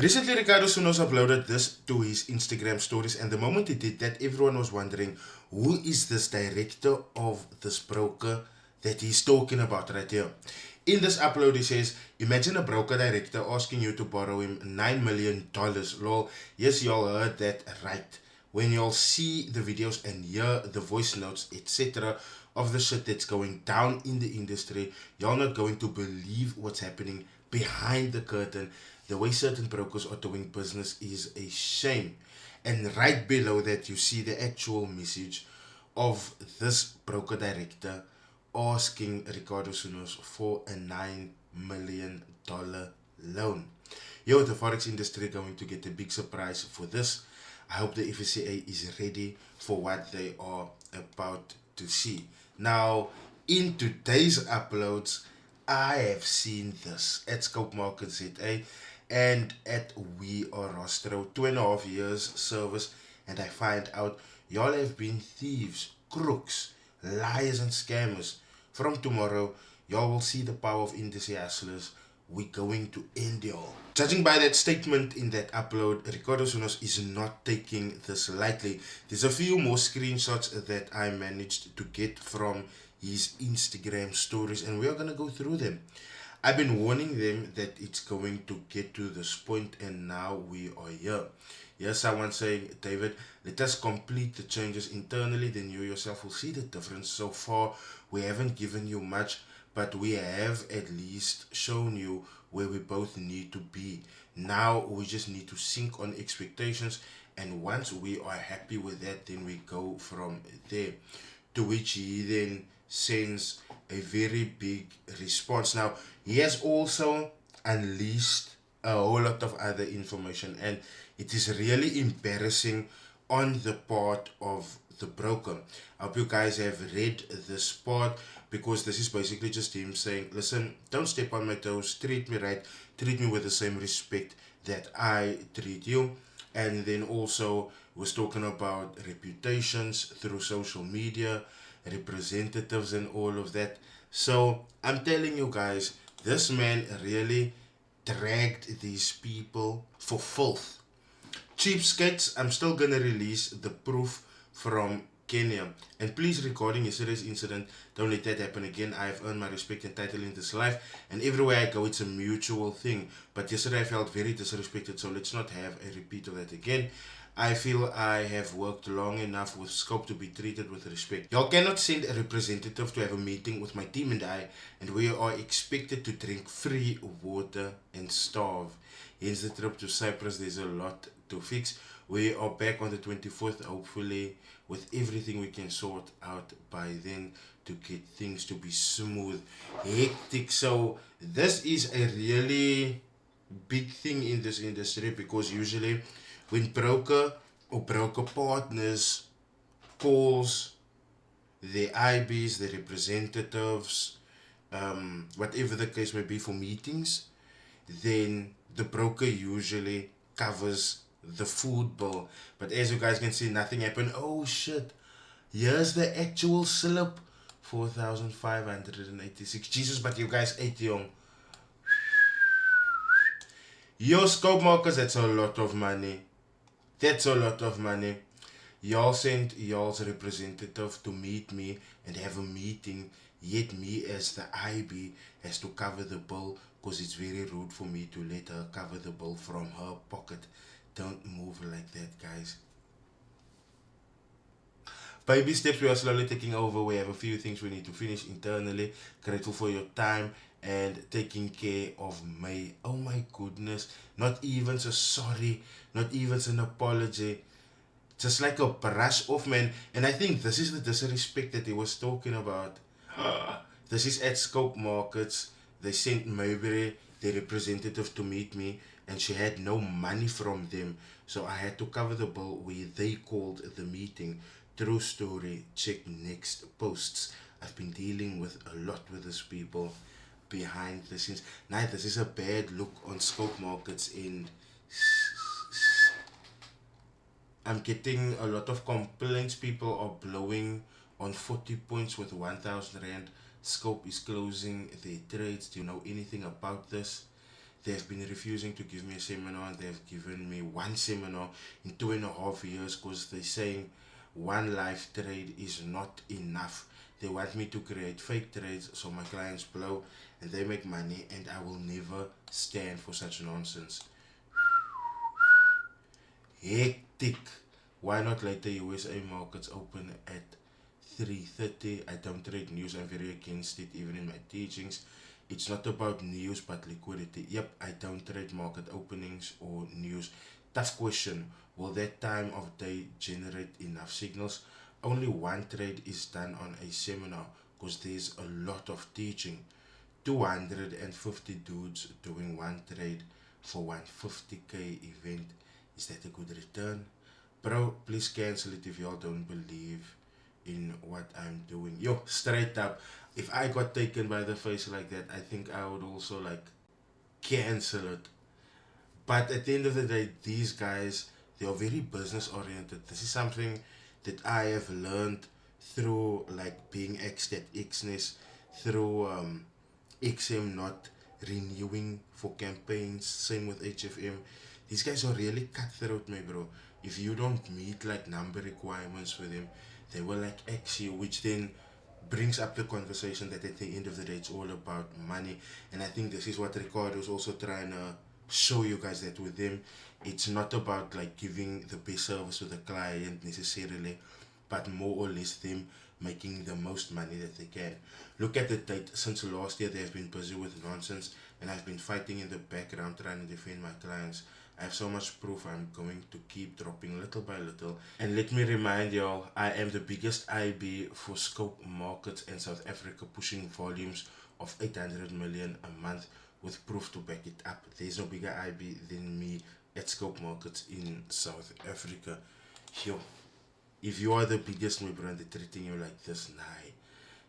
Recently, Ricardo Sunnos uploaded this to his Instagram stories, and the moment he did that, everyone was wondering who is this director of this broker that he's talking about right here. In this upload, he says, imagine a broker director asking you to borrow him $9 million. Lol, yes, y'all heard that right. When y'all see the videos and hear the voice notes, etc., of the shit that's going down in the industry, y'all not going to believe what's happening behind the curtain. The way certain brokers are doing business is a shame. And right below that, you see the actual message of this broker director asking Ricardo Sunnos for a $9 million loan. Yo, the forex industry going to get a big surprise for this. I hope the FCA is ready for what they are about to see. Now, in today's uploads, I have seen this at Scope Market ZA and at We Are Rostro, 2.5 years service, and I find out y'all have been thieves, crooks, liars, and scammers. From tomorrow, y'all will see the power of industry hustlers. We're going to end y'all. Judging by that statement in that upload, Ricardo Sunnos is not taking this lightly. There's a few more screenshots that I managed to get from his Instagram stories, and we are gonna go through them. I've been warning them that it's going to get to this point, and now we are here. Here's someone saying, David, let us complete the changes internally, then you yourself will see the difference. So far, we haven't given you much, but we have at least shown you where we both need to be. Now we just need to sync on expectations, and once we are happy with that, then we go from there. To which he then sends a very big response. Now, he has also unleashed a whole lot of other information, and it is really embarrassing on the part of the broker. I hope you guys have read this part, because this is basically just him saying, listen, don't step on my toes, treat me right, treat me with the same respect that I treat you. And then also was talking about reputations through social media, representatives, and all of that. So I'm telling you guys, this man really dragged these people for filth. Cheapskates, I'm still gonna release the proof from Kenya. And please, regarding yesterday's incident, don't let that happen again. I have earned my respect and title in this life, and everywhere I go, it's a mutual thing. But yesterday I felt very disrespected, so let's not have a repeat of that again. I feel I have worked long enough with Scope to be treated with respect. Y'all cannot send a representative to have a meeting with my team and we are expected to drink free water and starve. Hence the trip to Cyprus, there's a lot to fix. We are back on the 24th, hopefully, with everything we can sort out by then to get things to be smooth. Hectic. So this is a really big thing in this industry, because usually when broker or broker partners calls the IBs, the representatives, whatever the case may be, for meetings, then the broker usually covers the food bill. But as you guys can see, nothing happened. Oh shit, here's the actual slip, 4,586. Jesus, but you guys ate young. Your scope markers, that's a lot of money. That's a lot of money. Y'all sent y'all's representative to meet me and have a meeting, yet me as the IB has to cover the bill, because it's very rude for me to let her cover the bill from her pocket. Don't move like that, guys. Baby steps, we are slowly taking over. We have a few things we need to finish internally. Grateful for your time and taking care of me. Oh my goodness. Not even a sorry, not even an apology. Just like a brush off, man. And I think this is the disrespect that he was talking about. This is at Scope Markets. They sent Mayberry, the representative, to meet me, and she had no money from them. So I had to cover the bill where they called the meeting. True story. Check next posts. I've been dealing with a lot with these people behind the scenes. Now, this is a bad look on Scope Markets, and I'm getting a lot of complaints. People are blowing on 40 points with 1,000 Rand. Scope is closing their trades. Do you know anything about this? they've been refusing to give me a seminar, and they've given me one seminar in 2.5 years because they're saying one live trade is not enough. They want me to create fake trades so my clients blow and they make money, and I will never stand for such nonsense. Hectic. Why not let the USA markets open at 3:30? I don't trade news. I'm very against it, even in my teachings. It's not about news but liquidity. Yep, I don't trade market openings or news. Tough question. Will that time of day generate enough signals? Only one trade is done on a seminar because there's a lot of teaching. 250 dudes doing one trade for 150k event. Is that a good return? Bro, please cancel it if y'all don't believe in what I'm doing. Yo, straight up, if I got taken by the face like that, I think I would also like cancel it. But at the end of the day, these guys, they are very business oriented. This is something that I have learned through like being X'd at Xness, through XM not renewing for campaigns, same with HFM. These guys are really cutthroat, my bro. If you don't meet like number requirements with them, they will like X you, which then brings up the conversation that at the end of the day it's all about money. And I think this is what Ricardo is also trying to show you guys, that with them it's not about like giving the best service to the client necessarily, but more or less them making the most money that they can. Look at the date. Since last year they have been busy with nonsense, and I've been fighting in the background trying to defend my clients. I have so much proof. I'm going to keep dropping little by little. And let me remind y'all, I am the biggest IB for scope markets in South Africa, pushing volumes of 800 million a month with proof to back it up. There's no bigger IB than me at scope markets in South Africa. Yo, if you are the biggest, my brand, they're treating you like this,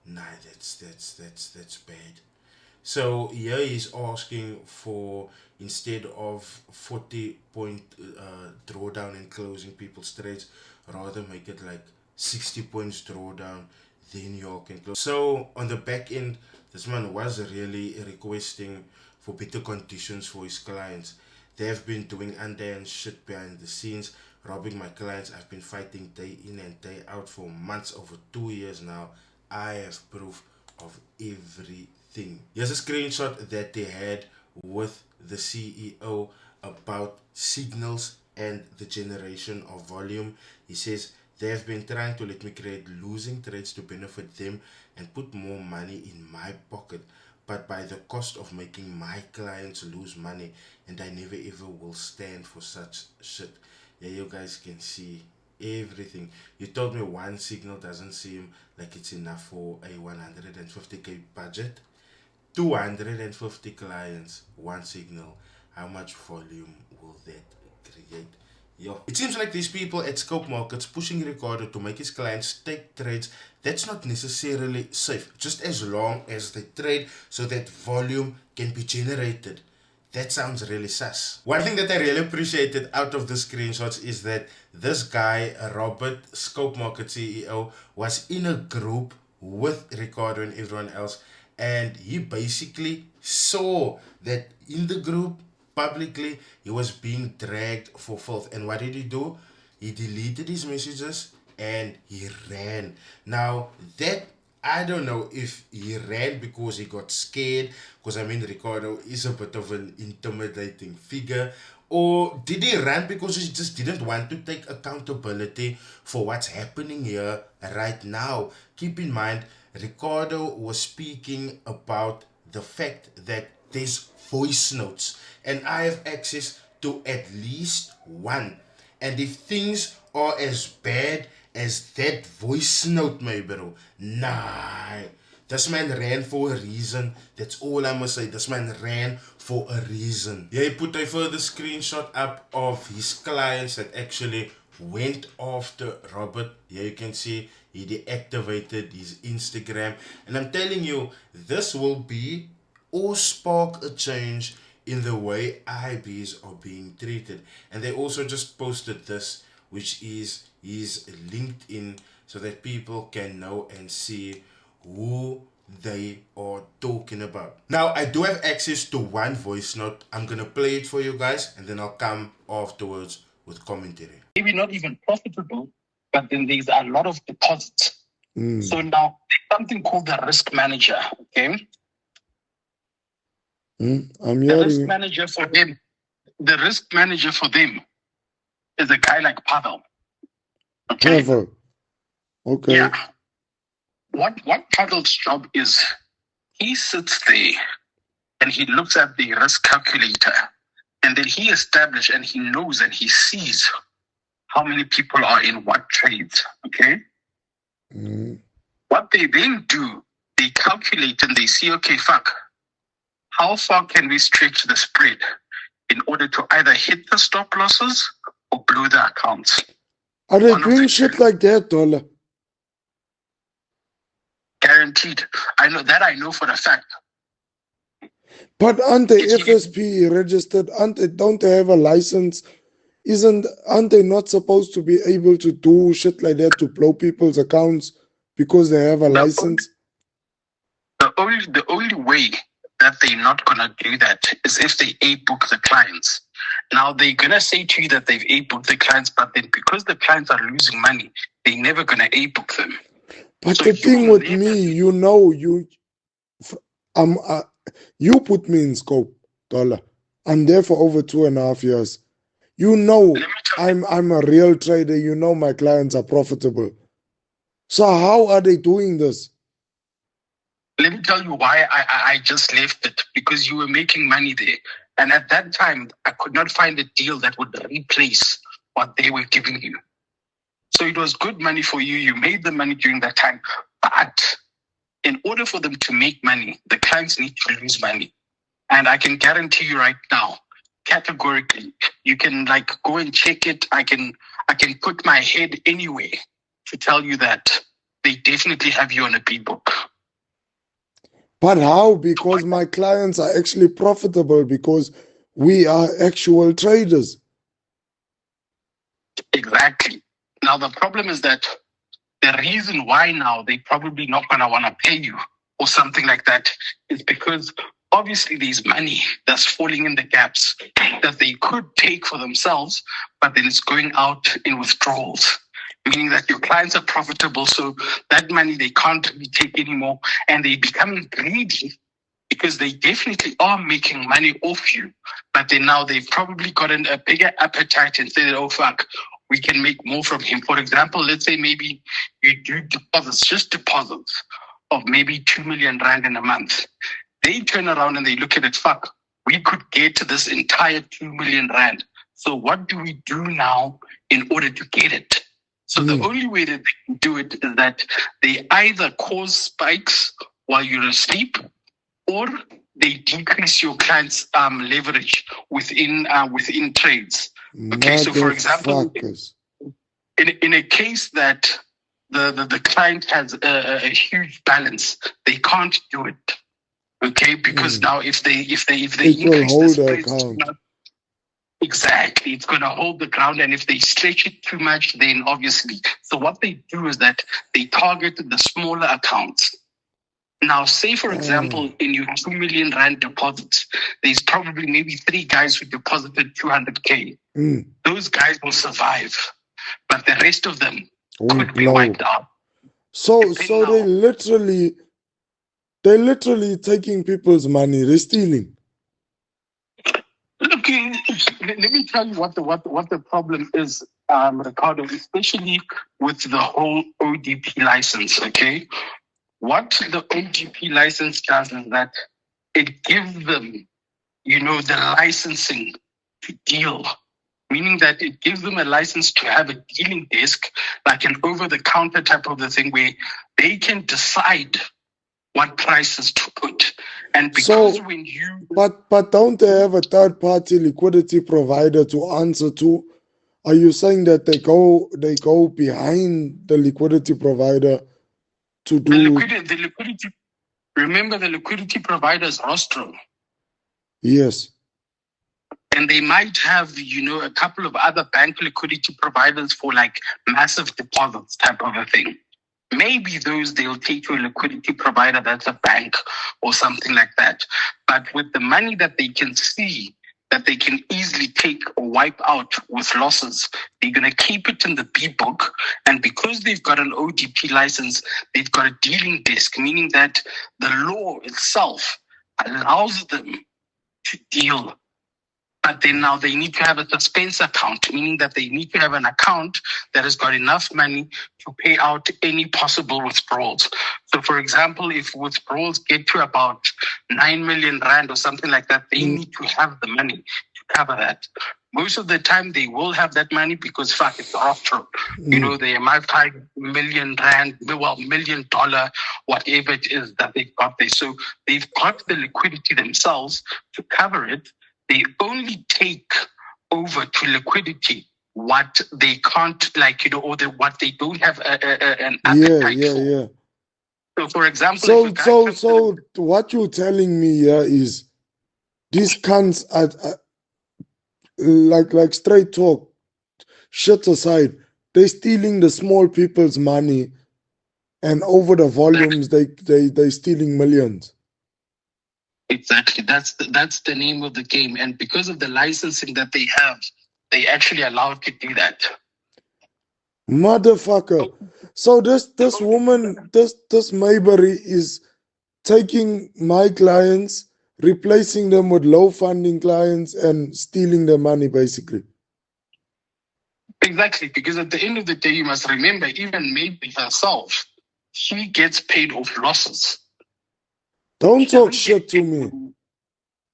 nah, that's bad. So here he's asking for, instead of 40 point drawdown and closing people's trades, rather make it like 60 points drawdown, then you can close. So on the back end, this man was really requesting for better conditions for his clients. They have been doing undone shit behind the scenes, robbing my clients. I've been fighting day in and day out for months, over 2 years now. I have proof of everything. Here's a screenshot that they had with the CEO about signals and the generation of volume. He says, they have been trying to let me create losing trades to benefit them and put more money in my pocket, but by the cost of making my clients lose money, and I never ever will stand for such shit. Yeah, you guys can see everything. You told me one signal doesn't seem like it's enough for a 150k budget. 250 clients, one signal. How much volume will that create? Yo, it seems like these people at Scope Markets pushing Ricardo to make his clients take trades that's not necessarily safe, just as long as they trade so that volume can be generated. That sounds really sus. One thing that I really appreciated out of the screenshots is that this guy, Robert, Scope Market CEO, was in a group with Ricardo and everyone else, and he basically saw that in the group publicly he was being dragged for filth. And what did he do? He deleted his messages and he ran. Now that, I don't know if he ran because he got scared, because I mean Ricardo is a bit of an intimidating figure, or did he run because he just didn't want to take accountability for what's happening here right now. Keep in mind, Ricardo was speaking about the fact that there's voice notes, and I have access to at least one. And if things are as bad as that voice note, my bro, nah. This man ran for a reason. That's all I must say. This man ran for a reason. Yeah, he put a further screenshot up of his clients that actually went after Robert. Here you can see he deactivated his Instagram. And I'm telling you, this will be or spark a change in the way IBs are being treated. And they also just posted this, which is his LinkedIn, so that people can know and see who they are talking about. Now, I do have access to one voice note. I'm going to play it for you guys, and then I'll come afterwards with commentary. Maybe not even profitable, but then there's a lot of deposits. So now there's something called the risk manager. Okay. I'm The risk hearing. manager for them, the risk manager for them is a guy like Pavel. Okay. Pavel. Okay. Yeah. What Pavel's job is, he sits there and he looks at the risk calculator, and then he establishes and he knows and he sees how many people are in what trades. Okay. What they then do, they calculate and they see, okay, fuck, how far can we stretch the spread in order to either hit the stop losses or blow the accounts? Are they doing shit like that, dollar? Guaranteed. I know for a fact. But aren't they FSP registered? Don't they have a license? Aren't they not supposed to be able to do shit like that to blow people's accounts because they have a license? The only way that they're not gonna do that is if they A-book the clients. Now they're gonna say to you that they've A-booked the clients, but then because the clients are losing money, they're never gonna A-book them. But so the thing with me, you put me in scope, dollar. I'm there for over 2.5 years. You know, I'm a real trader. You know, my clients are profitable. So how are they doing this? Let me tell you why I just left it, because you were making money there. And at that time, I could not find a deal that would replace what they were giving you. So it was good money for you. You made the money during that time. But in order for them to make money, the clients need to lose money. And I can guarantee you right now, categorically, you can go and check it. I can put my head anywhere to tell you that they definitely have you on a beat book. But how? Because my clients are actually profitable because we are actual traders. Exactly. Now, the problem is that the reason why now they probably not going to want to pay you or something like that is because obviously there's money that's falling in the gaps that they could take for themselves, but then it's going out in withdrawals. Meaning that your clients are profitable, so that money they can't really take anymore, and they become greedy because they definitely are making money off you. But then now they've probably gotten a bigger appetite and said, oh, fuck, we can make more from him. For example, let's say maybe you do deposits of maybe 2 million rand in a month. They turn around and they look at it, fuck, we could get to this entire 2 million rand. So what do we do now in order to get it? So the only way that they can do it is that they either cause spikes while you're asleep, or they decrease your client's leverage within trades. Okay, so for example, in a case that the client has a huge balance, they can't do it. Okay, because now if they increase the spreads, exactly, it's going to hold the ground, and if they stretch it too much, then obviously. So what they do is that they target the smaller accounts. Now, say for example, in your 2 million rand deposits, there's probably maybe 3 guys who deposited 200K. Those guys will survive, but the rest of them could be wiped out. So they literally taking people's money. They're stealing. Look, let me tell you what the problem is, Ricardo, especially with the whole ODP license, okay? What the ODP license does is that it gives them, the licensing to deal, meaning that it gives them a license to have a dealing desk, like an over-the-counter type of the thing where they can decide what prices to put. And because when you... But don't they have a third-party liquidity provider to answer to? Are you saying that they go behind the liquidity provider to do... The liquidity... Remember, the liquidity provider is Rostro. Yes. And they might have, a couple of other bank liquidity providers for massive deposits type of a thing. maybe those they'll take to a liquidity provider that's a bank or something like that. But with the money that they can see that they can easily take or wipe out with losses, they're going to keep it in the B book. And because they've got an ODP license, they've got a dealing desk, meaning that the law itself allows them to deal. But then now they need to have a suspense account, meaning that they need to have an account that has got enough money to pay out any possible withdrawals. So, for example, if withdrawals get to about 9 million rand or something like that, they need to have the money to cover that. Most of the time, they will have that money because, fuck, it's offshore. You know, they might 5 million rand, well, $1 million, whatever it is that they've got there. So they've got the liquidity themselves to cover it. They only take over to liquidity what they can't, like, you know, or what they don't have an appetite for. So, for example, so what you're telling me here is these cunts are like straight talk, shit aside, they're stealing the small people's money, and over the volumes they stealing millions. Exactly. That's the name of the game. And because of the licensing that they have, they actually allowed to do that. Motherfucker. So this woman, this Mayberry is taking my clients, replacing them with low funding clients and stealing their money basically. Exactly. Because at the end of the day, you must remember, even Mayberry herself, she gets paid off losses. Don't talk shit to me.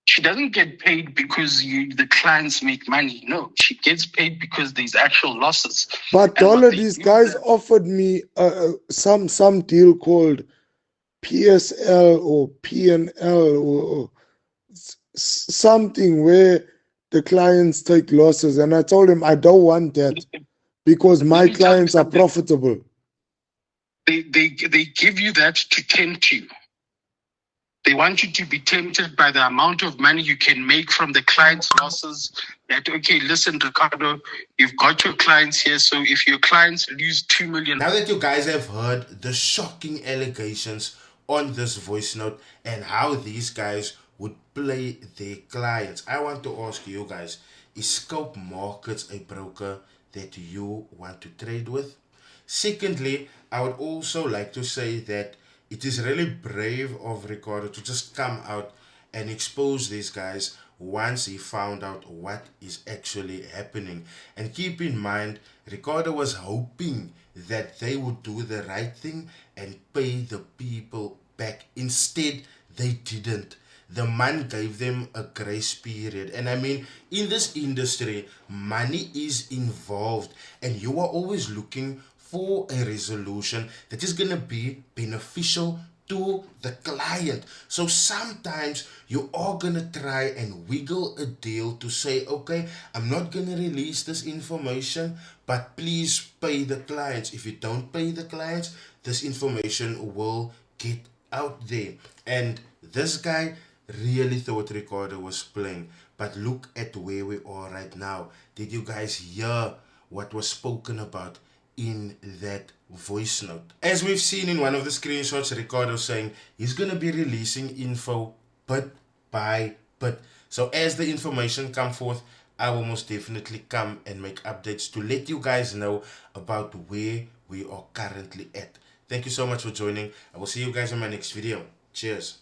She doesn't get paid because the clients make money. No, she gets paid because there's actual losses. But all of these guys offered me some deal called PSL or PNL or something where the clients take losses, and I told him I don't want that because my clients are profitable. They give you that to tempt you. They want you to be tempted by the amount of money you can make from the client's losses. That, okay, listen, Ricardo, you've got your clients here, so if your clients lose 2 million... Now that you guys have heard the shocking allegations on this voice note and how these guys would play their clients, I want to ask you guys, is Scope Markets a broker that you want to trade with? Secondly, I would also like to say that it is really brave of Ricardo to just come out and expose these guys once he found out what is actually happening. And keep in mind, Ricardo was hoping that they would do the right thing and pay the people back. Instead, they didn't. The man gave them a grace period. And I mean, in this industry, money is involved, and you are always looking for a resolution that is going to be beneficial to the client. So sometimes you are going to try and wiggle a deal to say, okay, I'm not going to release this information, but please pay the clients. If you don't pay the clients, this information will get out there. And this guy really thought Ricardo was playing. But look at where we are right now. Did you guys hear what was spoken about in that voice note? As we've seen in one of the screenshots, Ricardo saying he's going to be releasing info bit by bit. So as the information comes forth, I will most definitely come and make updates to let you guys know about where we are currently at. Thank you so much for joining. I will see you guys in my next video. Cheers.